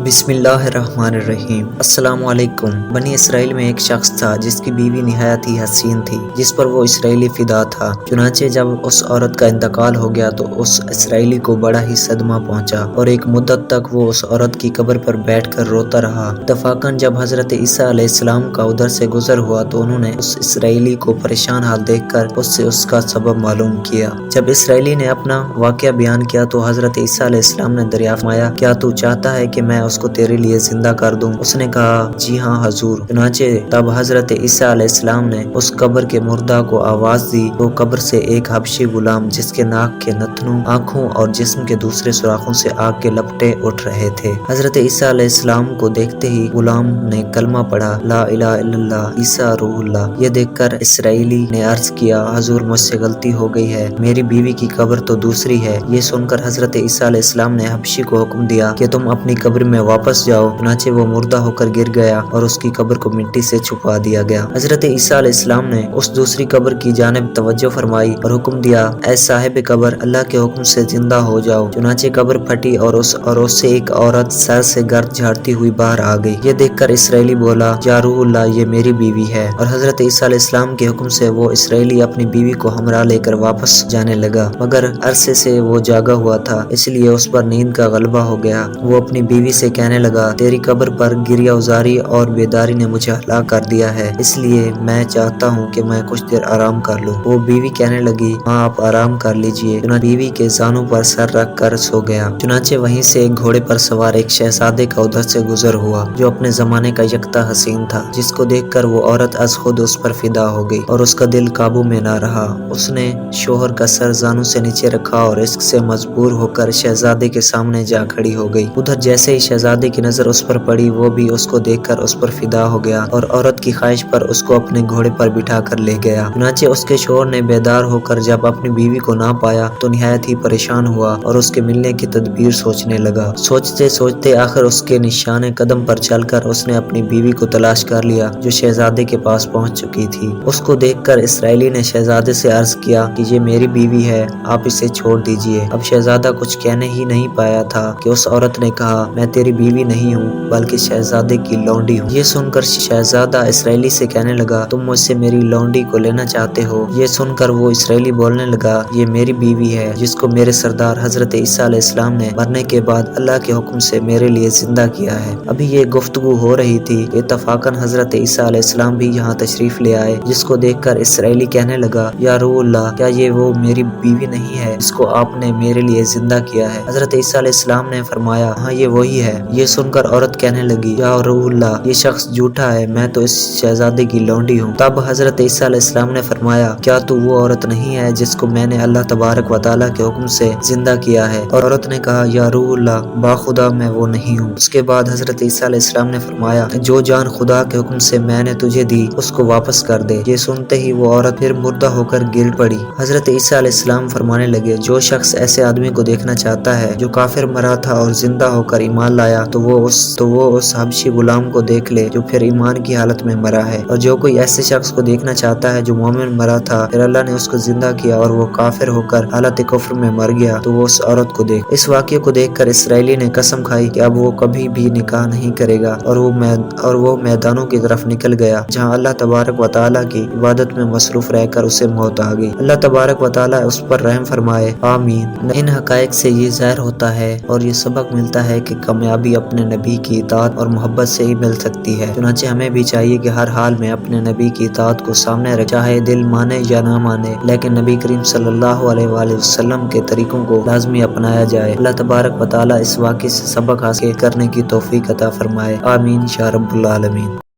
بسم اللہ الرحمن الرحیم۔ السلام علیکم۔ بنی اسرائیل میں ایک شخص تھا جس کی بیوی نہایت ہی حسین تھی، جس پر وہ اسرائیلی فدا تھا۔ چنانچہ جب اس عورت کا انتقال ہو گیا تو اس اسرائیلی کو بڑا ہی صدمہ پہنچا اور ایک مدت تک وہ اس عورت کی قبر پر بیٹھ کر روتا رہا۔ اتفاقاً جب حضرت عیسیٰ علیہ السلام کا ادھر سے گزر ہوا تو انہوں نے اس اسرائیلی کو پریشان حال دیکھ کر اس سے اس کا سبب معلوم کیا۔ جب اسرائیلی نے اپنا واقعہ بیان کیا تو حضرت عیسیٰ علیہ السلام نے دریافت فرمایا، کیا تو چاہتا ہے کہ میں اس کو تیرے لیے زندہ کر دوں؟ اس نے کہا، جی ہاں حضور۔ چنانچہ تب حضرت عیسیٰ علیہ السلام نے اس قبر کے مردہ کو آواز دی تو قبر سے ایک حبشی غلام جس کے ناک کے نتنوں، آنکھوں اور جسم کے دوسرے سوراخوں سے آگ کے لپٹے اٹھ رہے تھے۔ حضرت عیسیٰ علیہ السلام کو دیکھتے ہی غلام نے کلمہ پڑھا، لا الہ الا اللہ عیسیٰ روح اللہ۔ یہ دیکھ کر اسرائیلی نے عرض کیا، حضور مجھ سے غلطی ہو گئی ہے، میری بیوی کی قبر تو دوسری ہے۔ یہ سن کر حضرت عیسیٰ علیہ السلام نے حبشی کو حکم دیا کہ تم اپنی قبر میں واپس جاؤ۔ چنانچہ وہ مردہ ہو کر گر گیا اور اس کی قبر کو مٹی سے چھپا دیا گیا۔ حضرت عیسیٰ علیہ السلام نے اس دوسری قبر کی جانب توجہ فرمائی اور حکم دیا، اے صاحب قبر، اللہ کے حکم سے زندہ ہو جاؤ۔ چنانچہ قبر پھٹی اور اس سے ایک عورت سر سے گرد جھاڑتی ہوئی باہر آ گئی۔ یہ دیکھ کر اسرائیلی بولا، یا روح اللہ، یہ میری بیوی ہے۔ اور حضرت عیسیٰ علیہ السلام کے حکم سے وہ اسرائیلی اپنی بیوی کو ہمراہ لے کر واپس جانے لگا، مگر عرصے سے وہ جاگا ہوا تھا، اس لیے اس پر نیند کا غلبہ ہو گیا۔ وہ اپنی بیوی سے کہنے لگا، تیری قبر پر گریہ ازاری اور بیداری نے مجھے ہلاک کر دیا ہے، اس لیے میں چاہتا ہوں کہ میں کچھ دیر آرام کر لوں۔ وہ بیوی کہنے لگی، ہاں آپ آرام کر لیجئے۔ چنانچہ بیوی کے زانوں پر سر رکھ کر سو گیا۔ چنانچہ وہیں سے ایک گھوڑے پر سوار ایک شہزادے کا ادھر سے گزر ہوا جو اپنے زمانے کا یکتا حسین تھا، جس کو دیکھ کر وہ عورت از خود اس پر فدا ہو گئی اور اس کا دل قابو میں نہ رہا۔ اس نے شوہر کا سر زانوں سے نیچے رکھا اور عشق سے مجبور ہو کر شہزادے کے سامنے جا کھڑی ہو گئی۔ ادھر جیسے ہی شہزادے کی نظر اس پر پڑی، وہ بھی اس کو دیکھ کر اس پر فدا ہو گیا اور عورت کی خواہش پر اس کو اپنے گھوڑے پر بٹھا کر لے گیا۔ چنانچہ اس کے شوہر نے بیدار ہو کر جب اپنی بیوی کو نہ پایا تو نہایت ہی پریشان ہوا اور اس کے ملنے کی تدبیر سوچنے لگا۔ سوچتے سوچتے آخر اس کے نشان قدم پر چل کر اس نے اپنی بیوی کو تلاش کر لیا جو شہزادے کے پاس پہنچ چکی تھی۔ اس کو دیکھ کر اسرائیلی نے شہزادے سے عرض کیا کہ یہ میری بیوی ہے، آپ اسے چھوڑ دیجئے۔ اب شہزادہ کچھ کہنے ہی نہیں پایا تھا کہ اس عورت نے کہا، میں تیری بیوی نہیں ہوں بلکہ شہزادے کی لونڈی ہوں۔ یہ سن کر شہزادہ اسرائیلی سے کہنے لگا، تم مجھ سے میری لونڈی کو لینا چاہتے ہو؟ یہ سن کر وہ اسرائیلی بولنے لگا، یہ میری بیوی ہے جس کو میرے سردار حضرت عیسیٰ علیہ السلام نے مرنے کے بعد اللہ کے حکم سے میرے لیے زندہ کیا ہے۔ ابھی یہ گفتگو ہو رہی تھی کہ اتفاقاً حضرت عیسیٰ علیہ السلام بھی یہاں تشریف لے آئے، جس کو دیکھ کر اسرائیلی کہنے لگا، یا روح اللہ، کیا یہ وہ میری بیوی نہیں ہے جس کو آپ نے میرے لیے زندہ کیا ہے؟ حضرت عیسیٰ علیہ السلام نے فرمایا، ہاں یہ وہی ہے۔ یہ سن کر عورت کہنے لگی، یا روح اللہ، یہ شخص جھوٹا ہے، میں تو اس شہزادے کی لونڈی ہوں۔ تب حضرت عیسیٰ علیہ السلام نے فرمایا، کیا تو وہ عورت نہیں ہے جس کو میں نے اللہ تبارک و تعالیٰ کے حکم سے زندہ کیا ہے؟ اور عورت نے کہا، یا روح اللہ، باخدا میں وہ نہیں ہوں۔ اس کے بعد حضرت عیسیٰ علیہ السلام نے فرمایا، جو جان خدا کے حکم سے میں نے تجھے دی اس کو واپس کر دے۔ یہ سنتے ہی وہ عورت پھر مردہ ہو کر گر پڑی۔ حضرت عیسیٰ علیہ السلام فرمانے لگے، جو شخص ایسے آدمی کو دیکھنا چاہتا ہے جو کافر مرا تھا اور زندہ ہو کر ایمان لایا تو وہ اس حبشی غلام کو دیکھ لے جو پھر ایمان کی حالت میں مرا ہے، اور جو کوئی ایسے شخص کو دیکھنا چاہتا ہے جو مومن مرا تھا پھر اللہ نے اس کو زندہ کیا اور وہ کافر ہو کر حالت کفر میں مر گیا تو وہ اس عورت کو دیکھ۔ اس واقعے کو دیکھ کر اسرائیلی نے قسم کھائی کہ اب وہ کبھی بھی نکاح نہیں کرے گا اور وہ میدانوں کی طرف نکل گیا جہاں اللہ تبارک و تعالیٰ کی عبادت میں مصروف رہ کر اسے موت آ گئی۔ اللہ تبارک و تعالیٰ اس پر رحم فرمائے، آمین۔ ان حقائق سے یہ ظاہر ہوتا ہے اور یہ سبق ملتا ہے کہ کامیابی اپنے نبی کی اطاعت اور محبت سے ہی مل سکتی ہے۔ چنانچہ ہمیں بھی چاہیے کہ ہر حال میں اپنے نبی کی اطاعت کو سامنے رکھیں، چاہے دل مانے یا نہ مانے، لیکن نبی کریم صلی اللہ علیہ وآلہ وسلم کے طریقوں کو لازمی اپنایا جائے۔ اللہ تبارک و تعالیٰ اس واقعے سے سبق حاصل کرنے کی توفیق عطا فرمائے، آمین یا رب العالمین۔